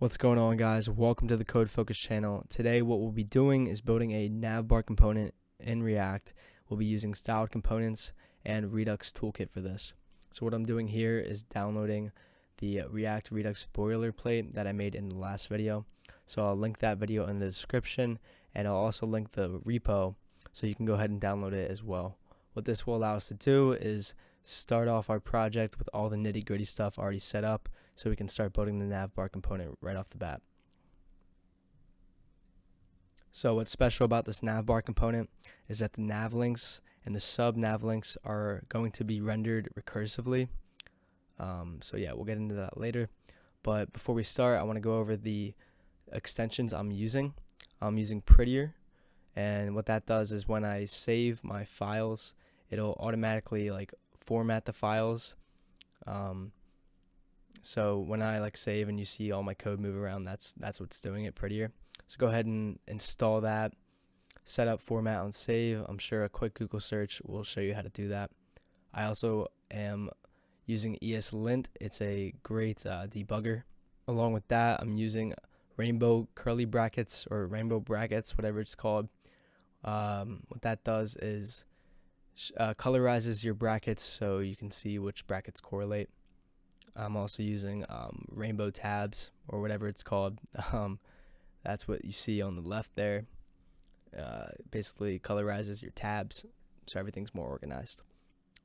What's going on, guys? Welcome to the Code Focus channel. Today what we'll be doing is building a Navbar component in React. We'll be using styled components and Redux toolkit for this. So what I'm doing here is downloading the React Redux boilerplate that I made in the last video. So I'll link that video in the description, and I'll also link the repo so you can go ahead and download it as well. What this will allow us to do is start off our project with all the nitty-gritty stuff already set up so we can start building the Navbar component right off the bat. So what's special about this Navbar component is that the nav links and the sub nav links are going to be rendered recursively. So yeah, we'll get into that later. But before we start, I want to go over the extensions I'm using. I'm using Prettier, and what that does is when I save my files, it'll automatically format the files. So when I save and you see all my code move around, that's what's doing it Prettier. So go ahead and install that, set up format on save. I'm sure a quick Google search will show you how to do that. I also am using ESLint. It's a great debugger. Along with that, I'm using rainbow curly brackets or rainbow brackets, whatever it's called. What that does is colorizes your brackets so you can see which brackets correlate. I'm also using rainbow tabs or whatever it's called. That's what you see on the left there. Basically colorizes your tabs so everything's more organized.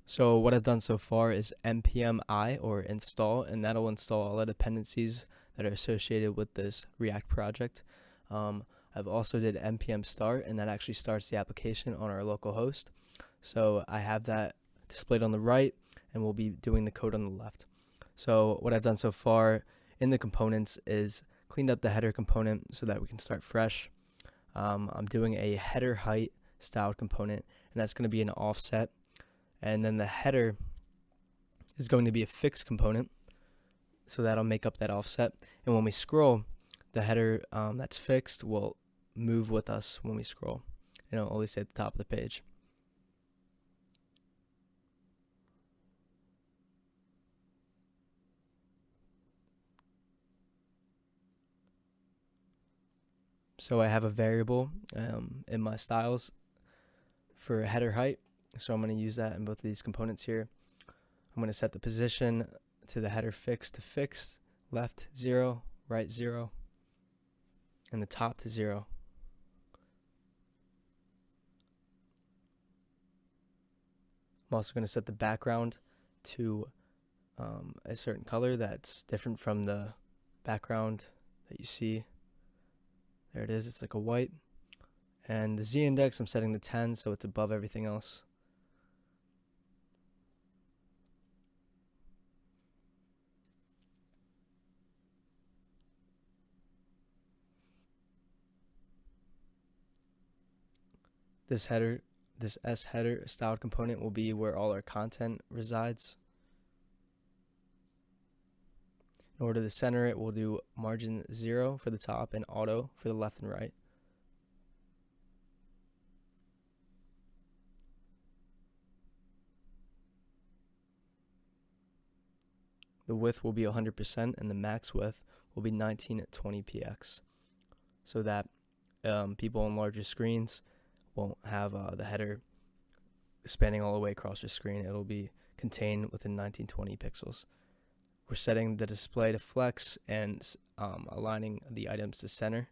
So what I've done so far is npm I or install, and that'll install all the dependencies that are associated with this React project. I've also did npm start, and that actually starts the application on our local host. So I have that displayed on the right, and we'll be doing the code on the left. So what I've done so far in the components is cleaned up the header component so that we can start fresh. I'm doing a header height styled component, and that's going to be an offset. And then the header is going to be a fixed component, so that'll make up that offset. And when we scroll, the header that's fixed will move with us when we scroll. It'll always stay at the top of the page. So I have a variable in my styles for header height. So I'm going to use that in both of these components here. I'm going to set the position to the header fixed to fixed, left 0, right 0, and the top to 0. I'm also going to set the background to a certain color that's different from the background that you see. There it is, it's like a white. And the z-index I'm setting to 10, so it's above everything else. This S header styled component will be where all our content resides. In order to center it, we'll do margin 0 for the top and auto for the left and right. The width will be 100% and the max width will be 1920px, so that people on larger screens won't have the header spanning all the way across your screen. It'll be contained within 1920 pixels. We're setting the display to flex and aligning the items to center.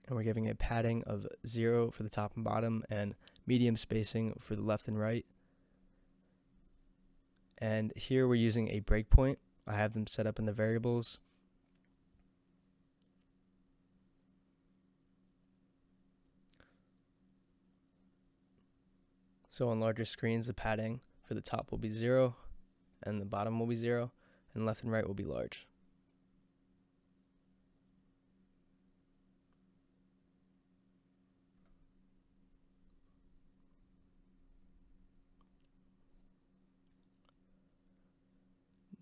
And we're giving a padding of 0 for the top and bottom and medium spacing for the left and right. And here we're using a breakpoint. I have them set up in the variables. So on larger screens, the padding for the top will be 0, and the bottom will be 0, and left and right will be large.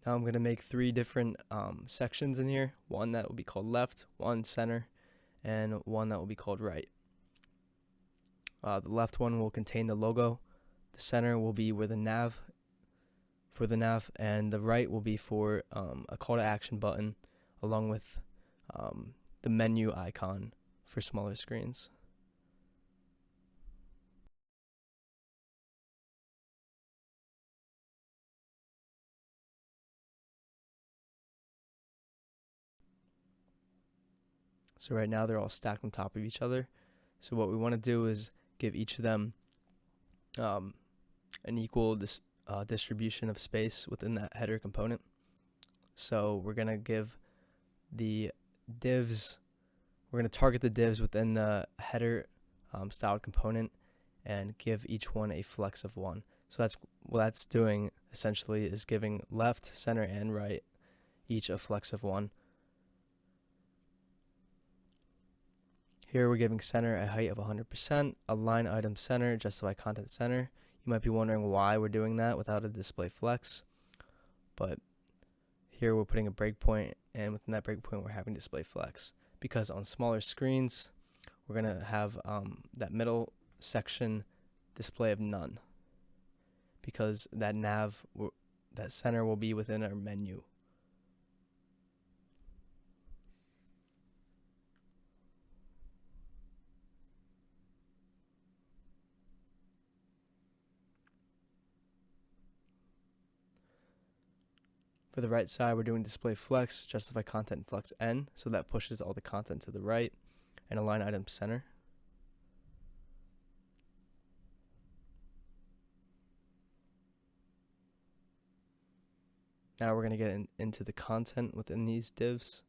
Now I'm going to make 3 different sections in here. One that will be called left, one center, and one that will be called right. The left one will contain the logo The center will be where the nav, for the nav, and the right will be for a call to action button, along with the menu icon for smaller screens. So right now they're all stacked on top of each other. So what we want to do is give each of them an equal distribution of space within that header component. So we're going to give the divs, we're going to target the divs within the header styled component and give each one a flex of 1. So that's what that's doing essentially, is giving left, center, and right each a flex of 1. Here we're giving center a height of 100%, align item center, justify content center. You might be wondering why we're doing that without a display flex, but here we're putting a breakpoint, and within that breakpoint we're having display flex, because on smaller screens we're going to have that middle section display of none, because that nav, that center will be within our menu. For the right side, we're doing display flex, justify content flex n, so that pushes all the content to the right, and align item center. Now we're going to get into the content within these divs.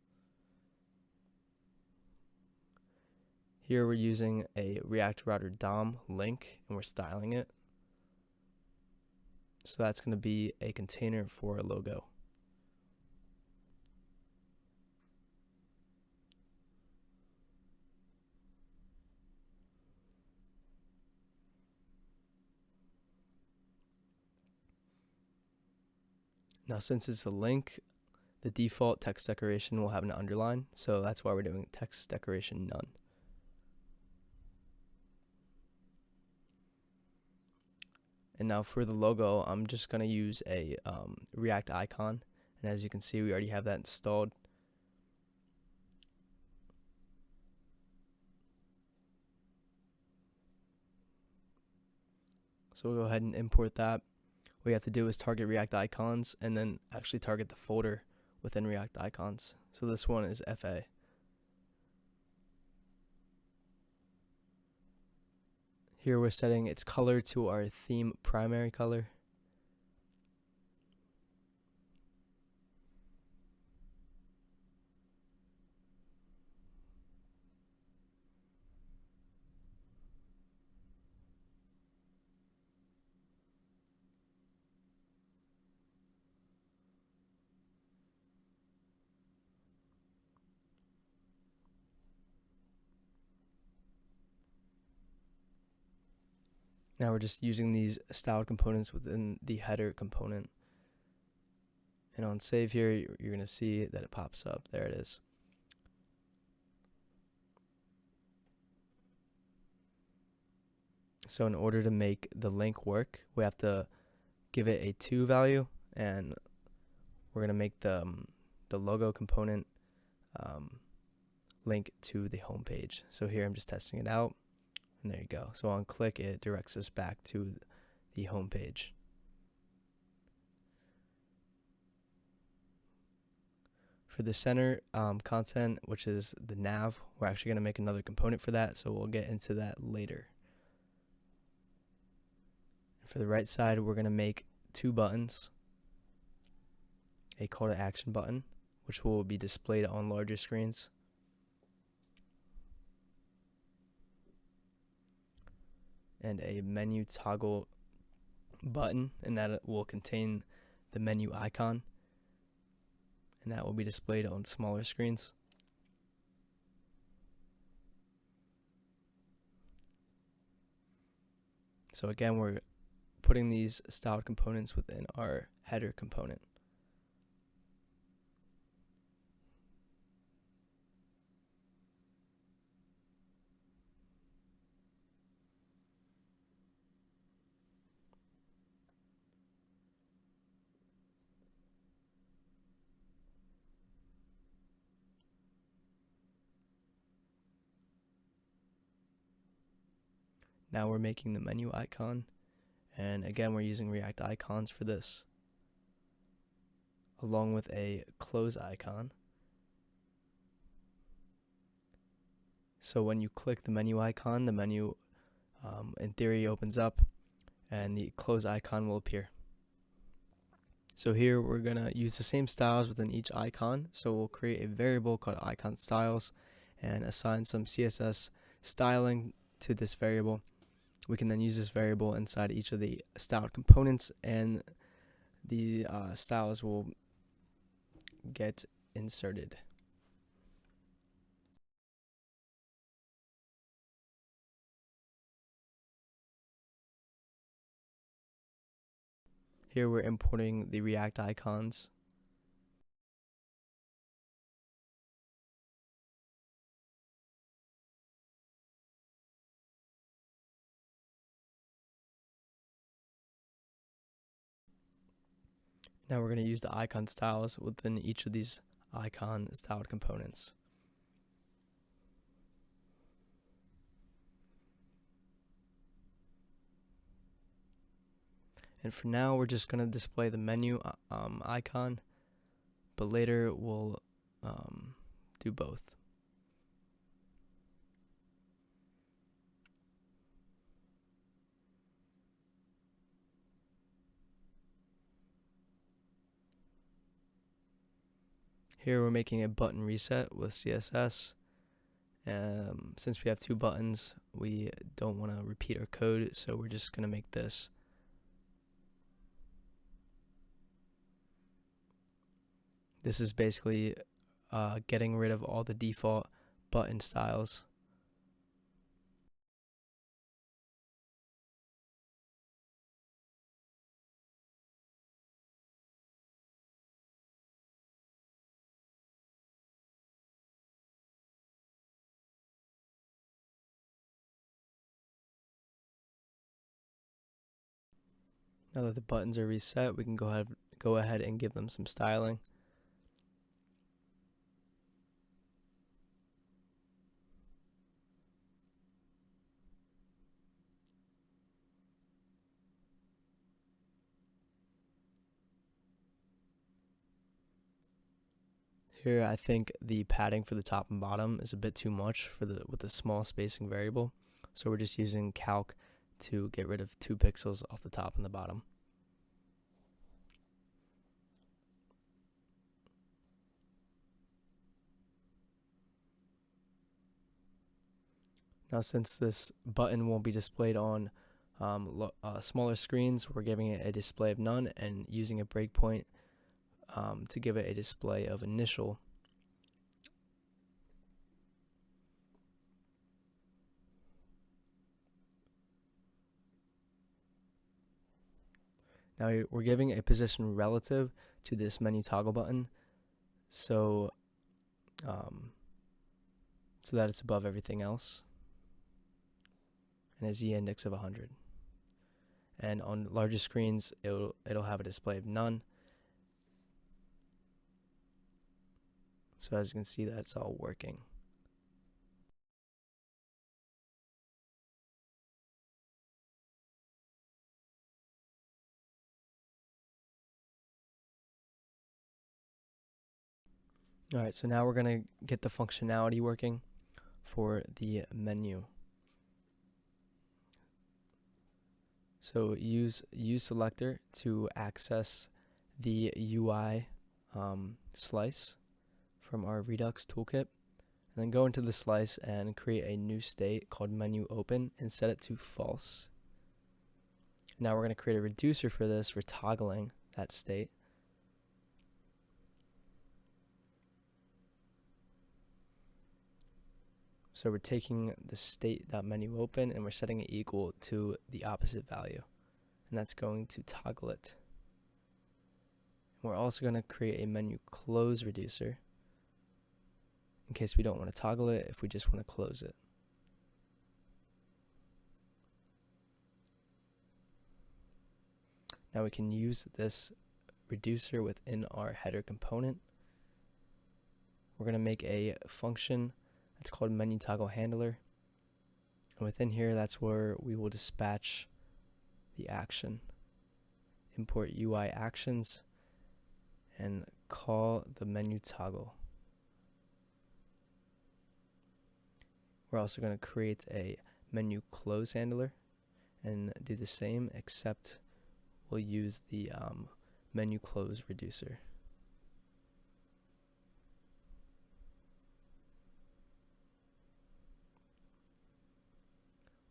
Here we're using a React Router DOM link, and we're styling it. So that's going to be a container for a logo. Now since it's a link, the default text decoration will have an underline, so that's why we're doing text decoration none. And now for the logo, I'm just going to use a React icon, and as you can see we already have that installed. So we'll go ahead and import that. What you have to do is target React icons and then actually target the folder within React icons. So this one is FA. Here we're setting its color to our theme primary color. Now we're just using these styled components within the header component. And on save here, you're going to see that it pops up. There it is. So in order to make the link work, we have to give it a 2 value, and we're going to make the logo component link to the home page. So here I'm just testing it out. And there you go. So on click, it directs us back to the home page. For the center content, which is the nav, we're actually going to make another component for that, so we'll get into that later. For the right side, we're going to make 2 buttons. A call to action button, which will be displayed on larger screens. And a menu toggle button, and that will contain the menu icon, and that will be displayed on smaller screens. So again, we're putting these styled components within our header component. Now we're making the menu icon, and again we're using React icons for this, along with a close icon. So when you click the menu icon, the menu in theory opens up and the close icon will appear. So here we're going to use the same styles within each icon. So we'll create a variable called icon styles and assign some CSS styling to this variable. We can then use this variable inside each of the styled components, and the styles will get inserted. Here we're importing the React icons. Now we're going to use the icon styles within each of these icon styled components. And for now, we're just going to display the menu icon, but later we'll do both. Here we're making a button reset with CSS. Since we have two buttons, we don't want to repeat our code, so we're just going to make this. This is basically getting rid of all the default button styles. Now that the buttons are reset, we can go ahead and give them some styling. Here I think the padding for the top and bottom is a bit too much with the small spacing variable. So we're just using calc to get rid of 2 pixels off the top and the bottom. Now since this button won't be displayed on smaller screens, we're giving it a display of none and using a breakpoint to give it a display of initial. Now we're giving a position relative to this menu toggle button, so that it's above everything else, and a z-index of 100. And on larger screens, it'll have a display of none. So as you can see, that's all working. Alright, so now we're going to get the functionality working for the menu. So use selector to access the UI slice from our Redux toolkit, and then go into the slice and create a new state called menu open and set it to false. Now we're going to create a reducer for this for toggling that state. So we're taking the state.menuOpen and we're setting it equal to the opposite value, and that's going to toggle it. And we're also going to create a menu close reducer in case we don't want to toggle it, if we just want to close it. Now we can use this reducer within our header component. We're going to make a function. It's called menu toggle handler. And within here, that's where we will dispatch the action. Import UI actions and call the menu toggle. We're also going to create a menu close handler and do the same, except we'll use the menu close reducer.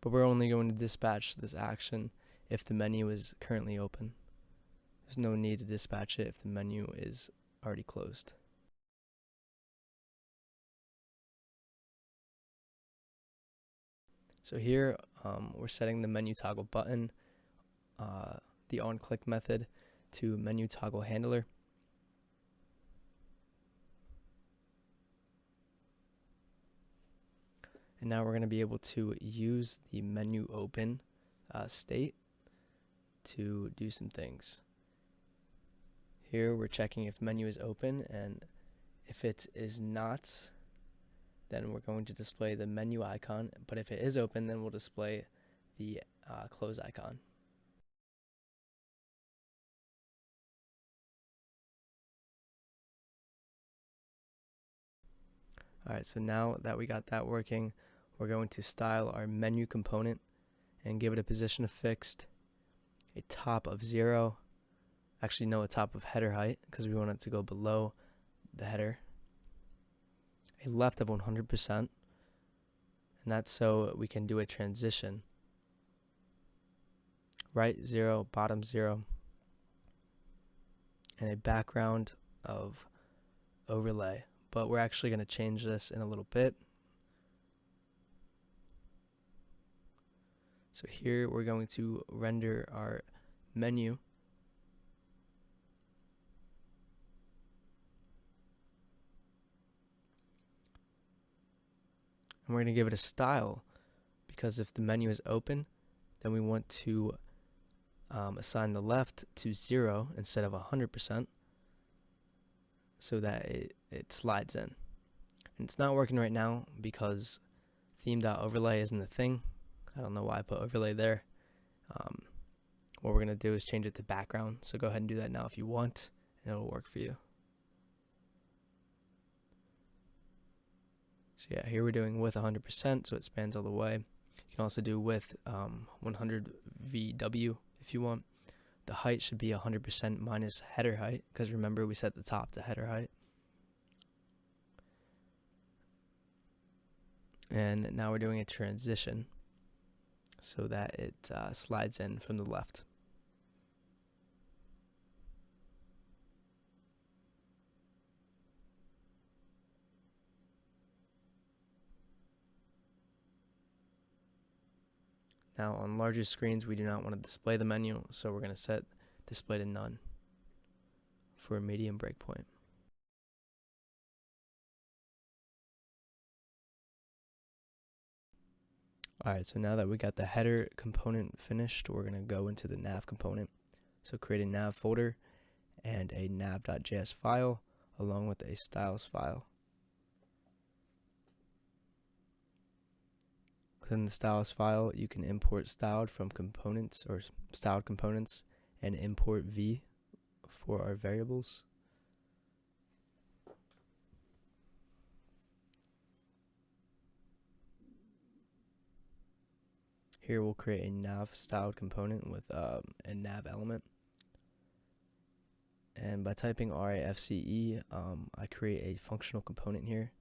But we're only going to dispatch this action if the menu is currently open. There's no need to dispatch it if the menu is already closed. So here we're setting the menu toggle button, the on-click method, to menu toggle handler. And now we're going to be able to use the menu open state to do some things. Here we're checking if menu is open, and if it is not, then we're going to display the menu icon, but if it is open, then we'll display the close icon. Alright, so now that we got that working, we're going to style our menu component and give it a position of fixed, a top of 0, actually no, a top of header height, because we want it to go below the header, a left of 100%, and that's so we can do a transition. Right 0, bottom 0, and a background of overlay. But we're actually going to change this in a little bit. So here we're going to render our menu. And we're going to give it a style, because if the menu is open, then we want to assign the left to 0 instead of 100%, so that it slides in. And it's not working right now because theme.overlay isn't a thing. I don't know why I put overlay there. What we're going to do is change it to background, so go ahead and do that now if you want, and it'll work for you. So yeah, here we're doing width 100%, so it spans all the way. You can also do width 100 VW if you want. The height should be 100% minus header height, because remember we set the top to header height. And now we're doing a transition so that it slides in from the left. Now on larger screens we do not want to display the menu, so we're going to set display to none for a medium breakpoint. Alright, so now that we got the header component finished, we're going to go into the nav component. So create a nav folder and a nav.js file along with a styles file. Within the styles file, you can import styled from components or styled components and import v for our variables. Here we'll create a nav styled component with a nav element. And by typing RAFCE, I create a functional component here.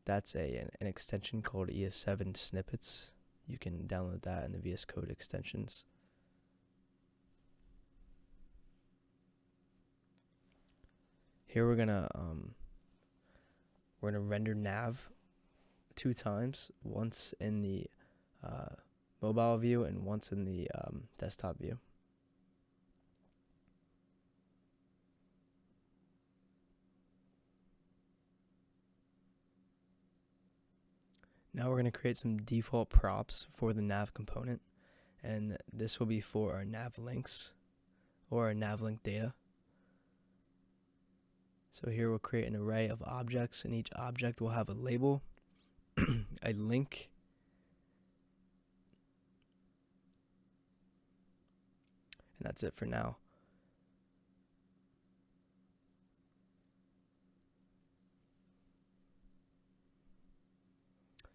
That's an extension called ES7 snippets. You can download that in the VS Code extensions. Here we're gonna render nav 2 times, once in the mobile view and once in the desktop view. Now we're going to create some default props for the nav component, and this will be for our nav links or our nav link data. So here we'll create an array of objects, and each object will have a label, a link. And that's it for now.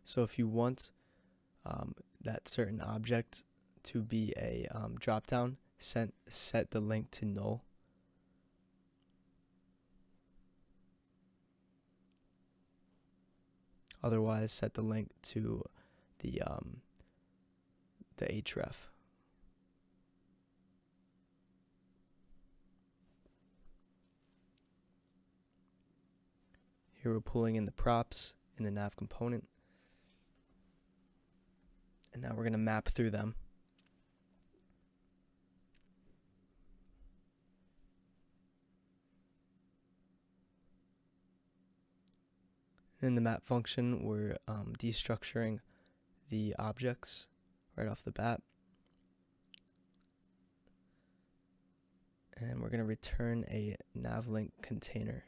So if you want that certain object to be a dropdown, set the link to null. Otherwise, set the link to the href. Here we're pulling in the props in the Nav component. And now we're going to map through them. In the map function, we're destructuring the objects right off the bat. And we're going to return a navlink container.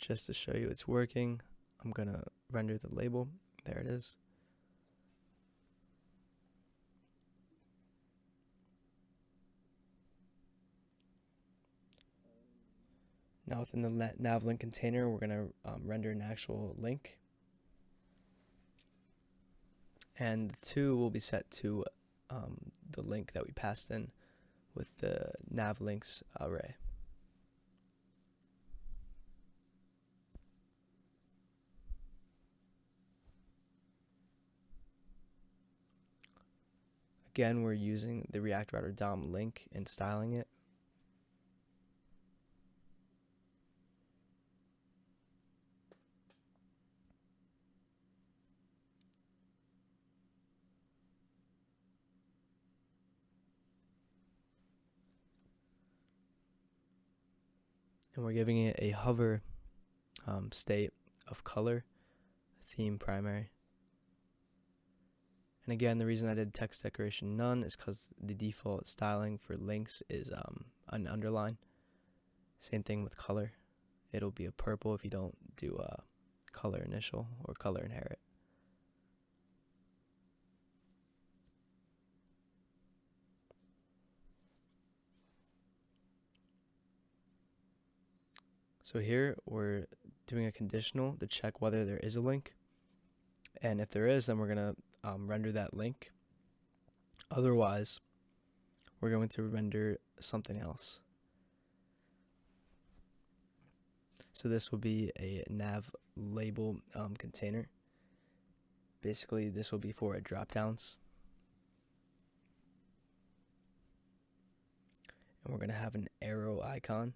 Just to show you it's working, I'm going to render the label. There it is. Now within the navlink container, we're going to render an actual link. And the 2 will be set to the link that we passed in with the navlinks array. Again, we're using the React Router DOM link and styling it. And we're giving it a hover state of color, theme primary. And again, the reason I did text decoration none is because the default styling for links is an underline. Same thing with color. It'll be a purple if you don't do color initial or color inherit. So here we're doing a conditional to check whether there is a link. And if there is, then we're going to render that link. Otherwise, we're going to render something else. So this will be a nav label container. Basically, this will be for a dropdowns. And we're going to have an arrow icon.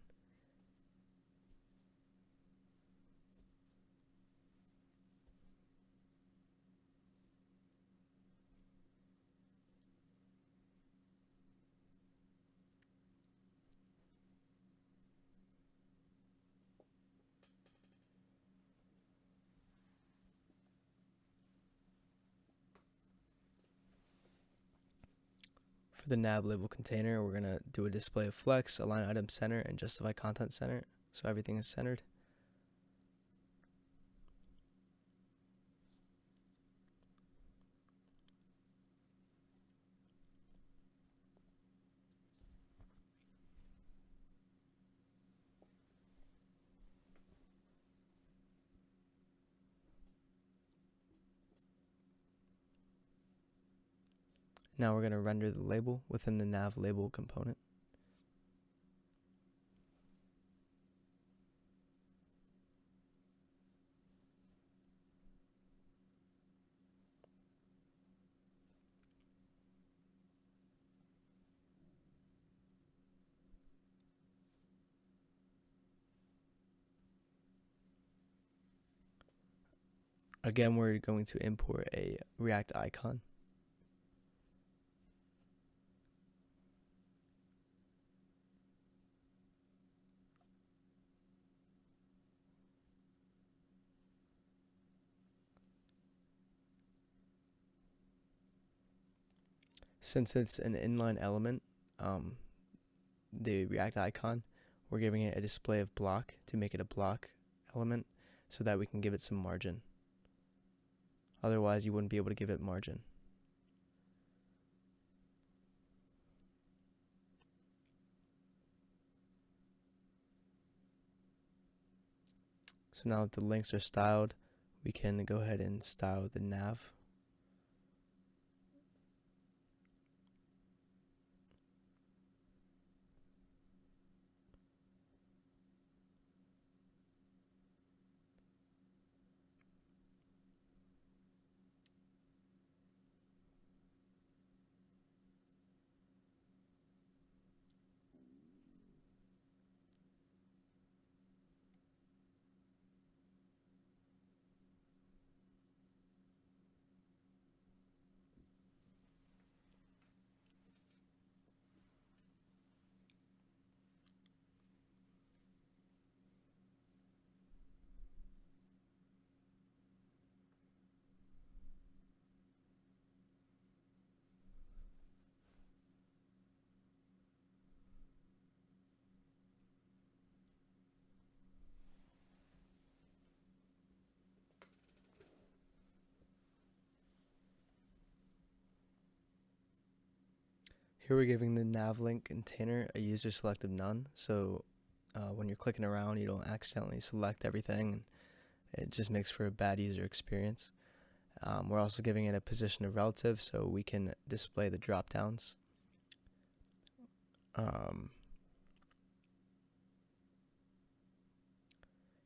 For the nav label container, we're going to do a display of flex, align item center, and justify content center, so everything is centered. Now we're going to render the label within the nav label component. Again, we're going to import a React icon. Since it's an inline element, the React icon, we're giving it a display of block to make it a block element so that we can give it some margin. Otherwise, you wouldn't be able to give it margin. So now that the links are styled, we can go ahead and style the nav. Here we're giving the nav link container a user selected none, so when you're clicking around you don't accidentally select everything and it just makes for a bad user experience. We're also giving it a position of relative so we can display the dropdowns.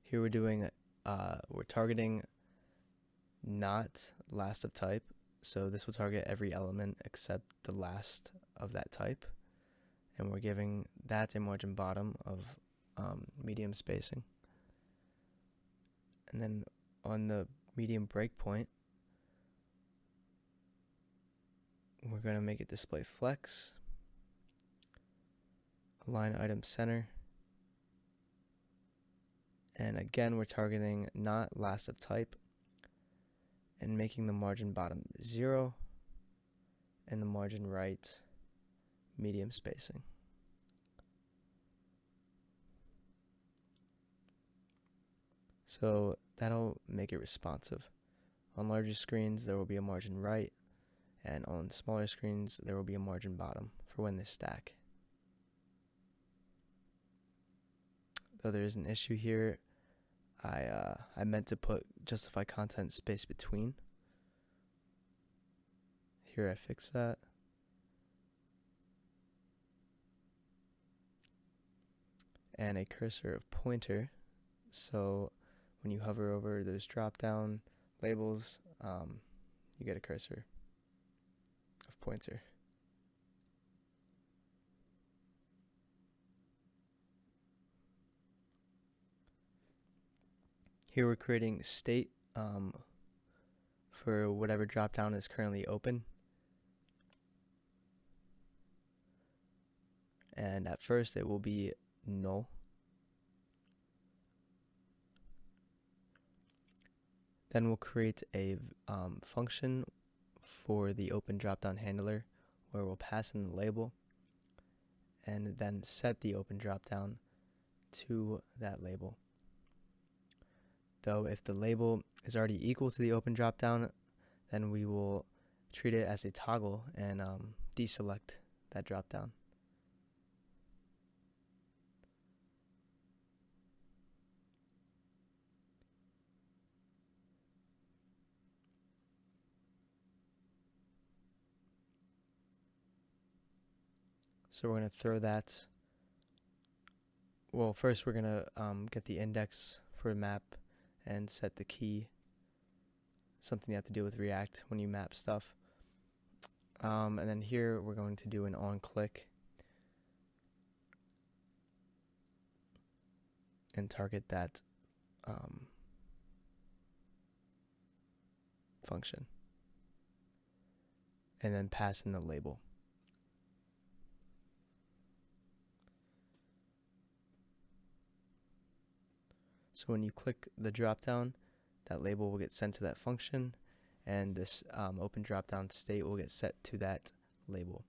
Here we're targeting not last of type, so this will target every element except the last of that type, and we're giving that a margin bottom of medium spacing. And then on the medium breakpoint, we're going to make it display flex, align item center, and again we're targeting not last of type and making the margin bottom 0 and the margin right medium spacing. So that'll make it responsive. On larger screens there will be a margin right, and on smaller screens there will be a margin bottom for when they stack. Though there is an issue here, I meant to put justify content space between. Here I fix that. And a cursor of pointer, so when you hover over those drop down labels, you get a cursor of pointer. Here we're creating state for whatever dropdown is currently open. And at first it will be null. Then we'll create a function for the open dropdown handler where we'll pass in the label and then set the open dropdown to that label. Though if the label is already equal to the open dropdown, then we will treat it as a toggle and deselect that dropdown. So we're going to throw that. Well, first we're going to get the index for a map and set the key. Something you have to do with React when you map stuff. And then here we're going to do an on-click and target that function. And then pass in the label. So when you click the dropdown, that label will get sent to that function, and this open dropdown state will get set to that label.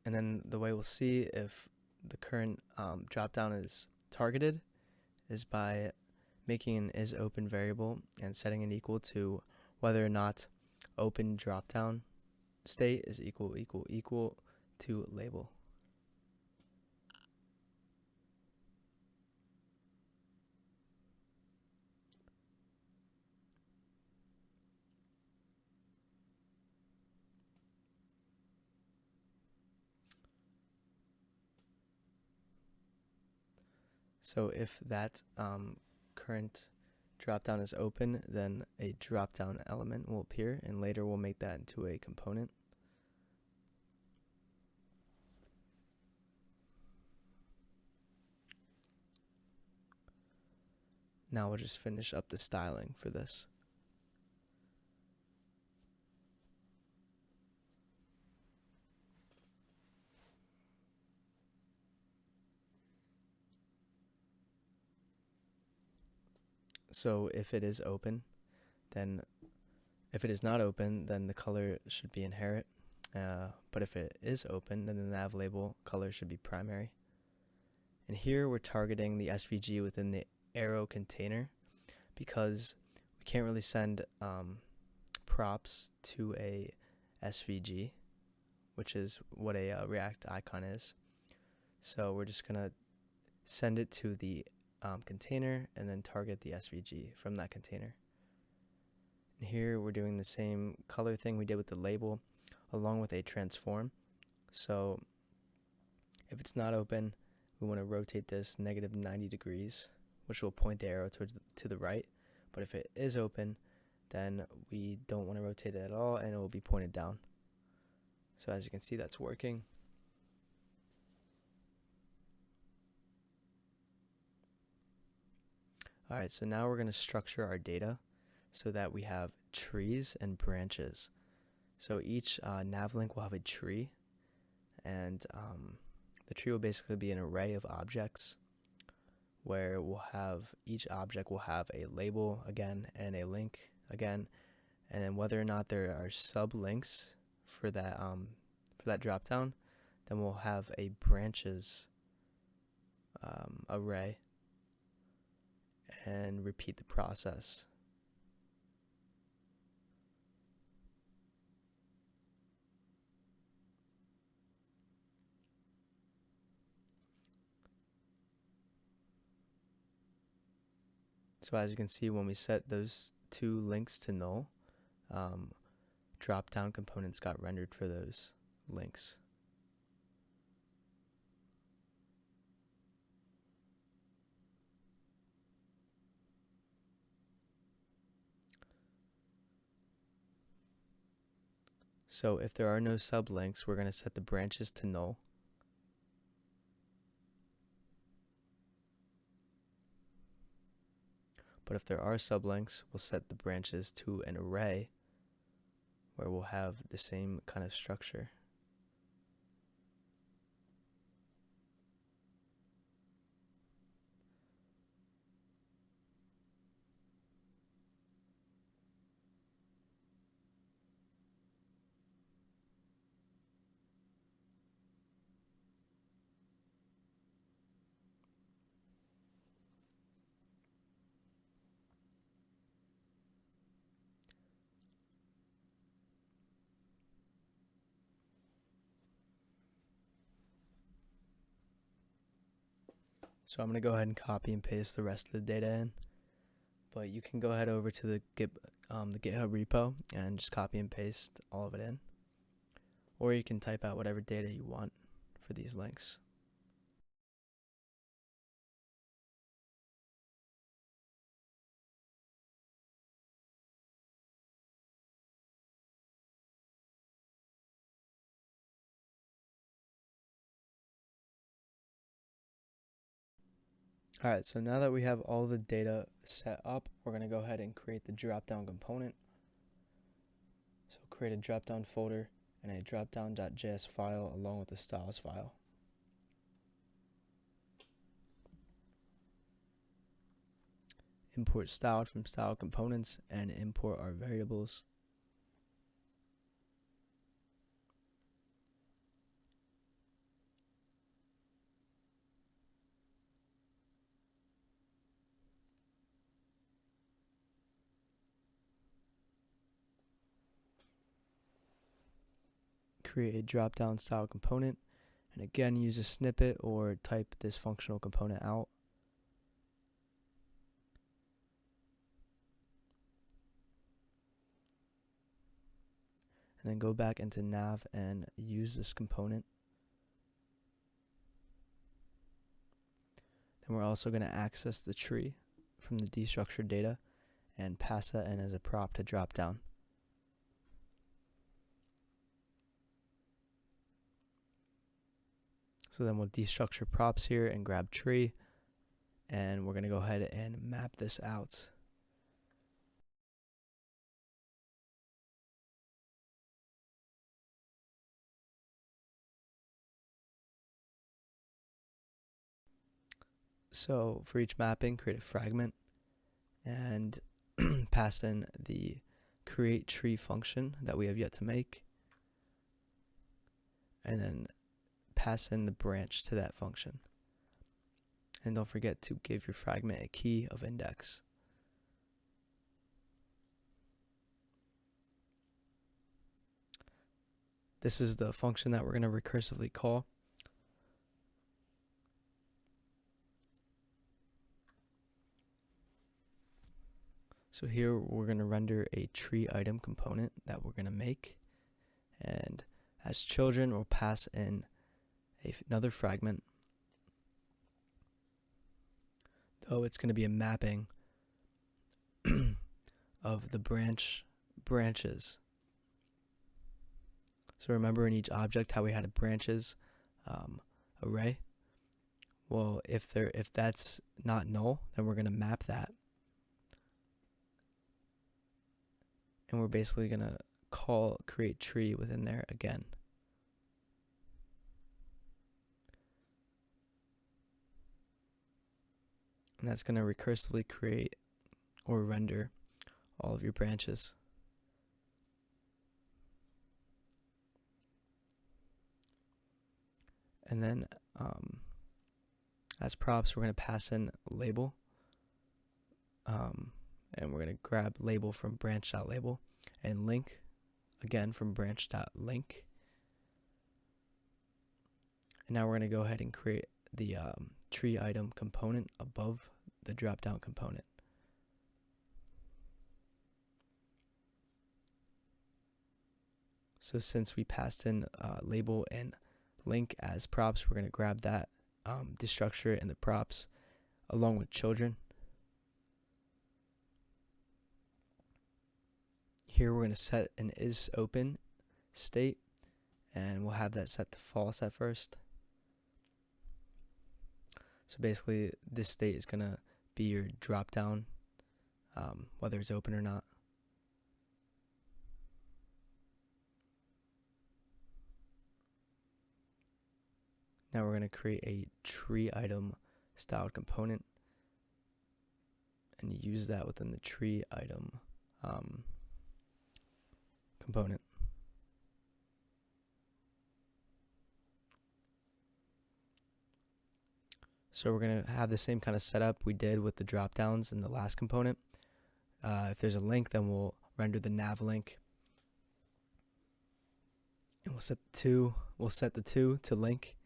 And then the way we'll see if the current dropdown is targeted is by making an isOpen variable and setting it equal to whether or not open dropdown state is equal to label. So if that current dropdown is open, then a dropdown element will appear, and later we'll make that into a component. Now we'll just finish up the styling for this. So if it is open, then if it is not open, then the color should be inherit. But if it is open, then the nav label color should be primary. And here we're targeting the SVG within the arrow container because we can't really send props to a SVG, which is what a React icon is. So we're just going to send it to the container and then target the SVG from that container. And here we're doing the same color thing we did with the label along with a transform. So if it's not open, we want to rotate this -90 degrees, which will point the arrow to the right. But if it is open, then we don't want to rotate it at all and it will be pointed down. So as you can see, that's working. Alright, so now we're going to structure our data so that we have trees and branches. So each nav link will have a tree, and the tree will basically be an array of objects where each object will have a label again and a link again, and then whether or not there are sublinks for that dropdown, then we'll have a branches array and repeat the process. So as you can see, when we set those two links to null, Dropdown components got rendered for those links. So if there are no sublinks, we're going to set the branches to null. But if there are sublinks, we'll set the branches to an array where we'll have the same kind of structure. So I'm going to go ahead and copy and paste the rest of the data in, but you can go ahead over to the GitHub repo and just copy and paste all of it in, or you can type out whatever data you want for these links. Alright, so now that we have all the data set up, we're going to go ahead and create the Dropdown component. So create a Dropdown folder and a dropdown.js file along with the styles file. Import styled from style components and import our variables. create a drop-down style component, and again use a snippet or type this functional component out. And then go back into Nav and use this component. Then we're also going to access the tree from the destructured data and pass that in as a prop to Dropdown. So then we'll destructure props here and grab tree, and we're going to go ahead and map this out. So for each mapping, create a fragment and pass in the create tree function that we have yet to make, and then pass in the branch to that function. And don't forget to give your fragment a key of index. This is the function that we're going to recursively call. So here we're going to render a tree item component that we're going to make, and as children we'll pass in another fragment, though it's going to be a mapping of the branches. So remember in each object how we had a branches array? Well, if that's not null, then we're going to map that. And we're basically going to call create tree within there again. And that's going to recursively create or render all of your branches. And then as props, we're going to pass in label. And we're going to grab label from branch.label and link again from branch.link. And now we're going to go ahead and create the tree item component above the Dropdown component. So since we passed in label and link as props, we're going to grab that, destructure it in the props along with children. Here we're going to set an isOpen state, and we'll have that set to false at first. So basically this state is going to be your dropdown, whether it's open or not. Now we're going to create a tree item styled component and use that within the tree item component. So we're going to have the same kind of setup we did with the dropdowns in the last component. If there's a link, then we'll render the nav link. And we'll set the two to link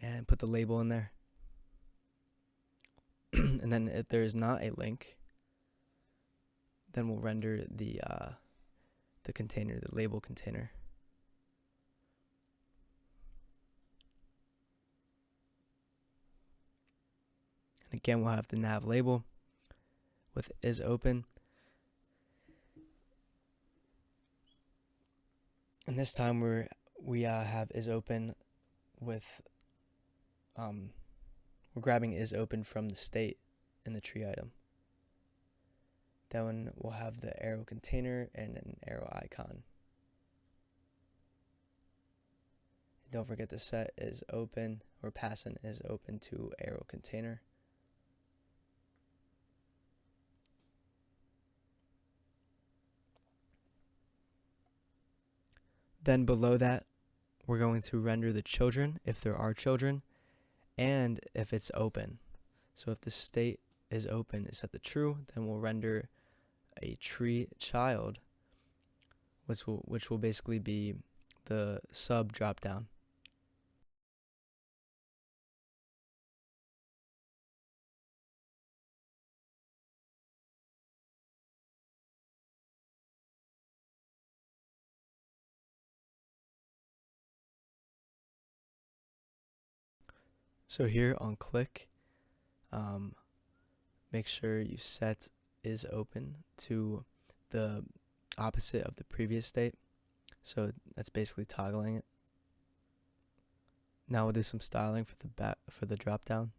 and put the label in there. And then if there is not a link, then we'll render the container, the label container. And again, we'll have the nav label with isOpen. And this time we have isOpen with we're grabbing isOpen from the state in the tree item. Then we'll have the arrow container and an arrow icon. And don't forget to set isOpen or pass in isOpen to arrow container. Then below that, we're going to render the children if there are children and if it's open. So if the state is open, is set to true, then we'll render a tree child, which will basically be the sub dropdown. So here on click, make sure you set is open to the opposite of the previous state. So that's basically toggling it. Now we'll do some styling for the drop down.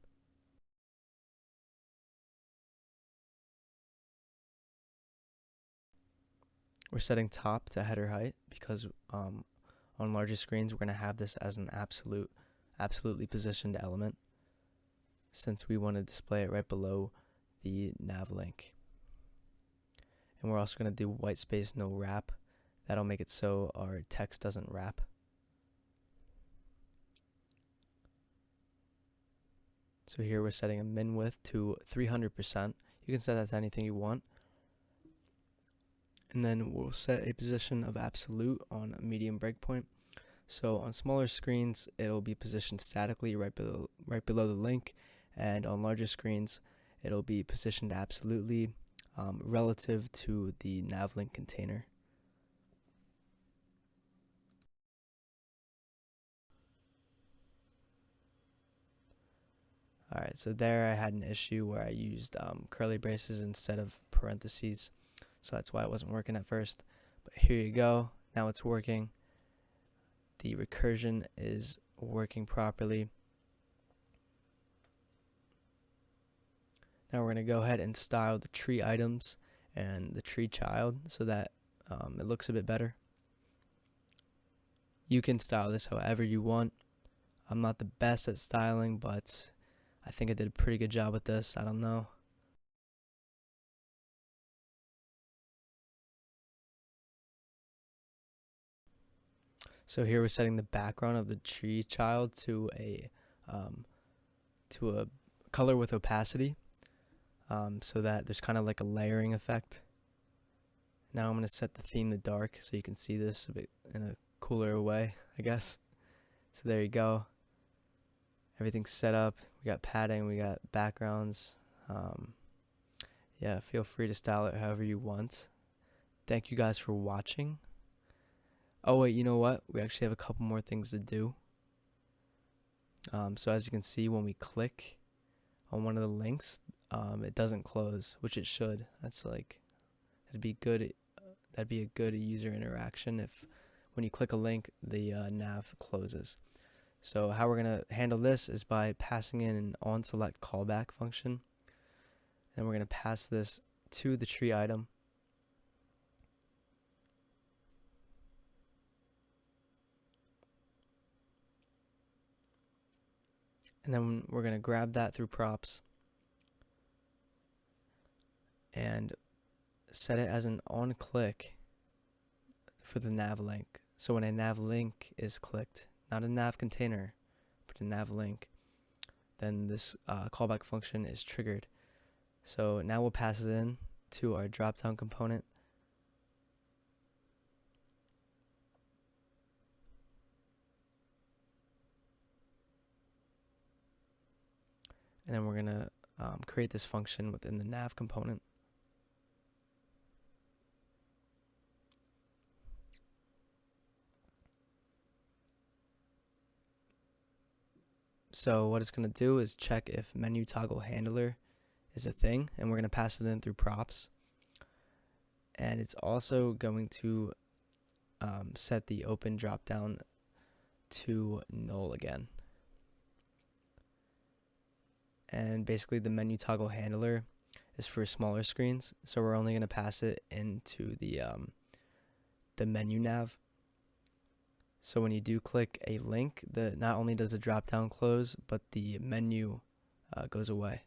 We're setting top to header height because on larger screens we're going to have this as an absolutely positioned element, since we want to display it right below the nav link. And we're also going to do white space no wrap. That'll make it so our text doesn't wrap. So here we're setting a min width to 300%. You can set that to anything you want. And then we'll set a position of absolute on a medium breakpoint. So on smaller screens, it'll be positioned statically right below the link, and on larger screens, it'll be positioned absolutely relative to the nav link container. Alright, so there I had an issue where I used curly braces instead of parentheses, so that's why it wasn't working at first. But here you go, now it's working. The recursion is working properly. Now we're going to go ahead and style the tree items and the tree child so that it looks a bit better. You can style this however you want. I'm not the best at styling, but I think I did a pretty good job with this. I don't know. So here we're setting the background of the tree child to a color with opacity, so that there's kind of like a layering effect. Now I'm going to set the theme to dark so you can see this a bit in a cooler way, I guess. So there you go. Everything's set up. We got padding, we got backgrounds. Yeah, feel free to style it however you want. Thank you guys for watching. Oh wait, you know what? We actually have a couple more things to do. So as you can see, when we click on one of the links, it doesn't close, which it should. That's like, that'd be good. That'd be a good user interaction if when you click a link, the nav closes. So how we're gonna handle this is by passing in an onSelect callback function, and we're gonna pass this to the tree item. And then we're going to grab that through props and set it as an onClick for the nav link. So when a nav link is clicked, not a nav container, but a nav link, then this callback function is triggered. So now we'll pass it in to our Dropdown component. And then we're going to create this function within the Nav component. So what it's going to do is check if menu toggle handler is a thing, and we're going to pass it in through props. And it's also going to set the open dropdown to null again. And basically the menu toggle handler is for smaller screens, so we're only going to pass it into the menu nav. So when you do click a link, not only does the drop down close, but the menu goes away.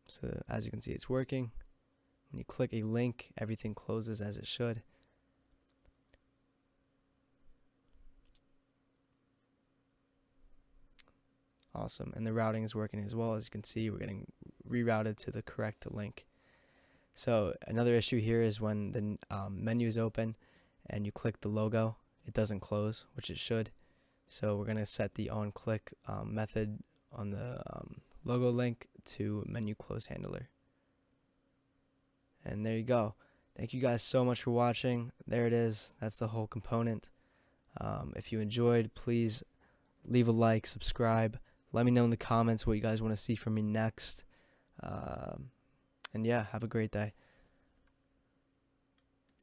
So as you can see, it's working. When you click a link, everything closes as it should. Awesome. And the routing is working as well. As you can see, we're getting rerouted to the correct link. So another issue here is when the menu is open and you click the logo, it doesn't close, which it should. So we're going to set the onClick method on the logo link to menu close handler. And there you go. Thank you guys so much for watching. There it is. That's the whole component. If you enjoyed, please leave a like, subscribe. Let me know in the comments what you guys want to see from me next. And yeah, have a great day.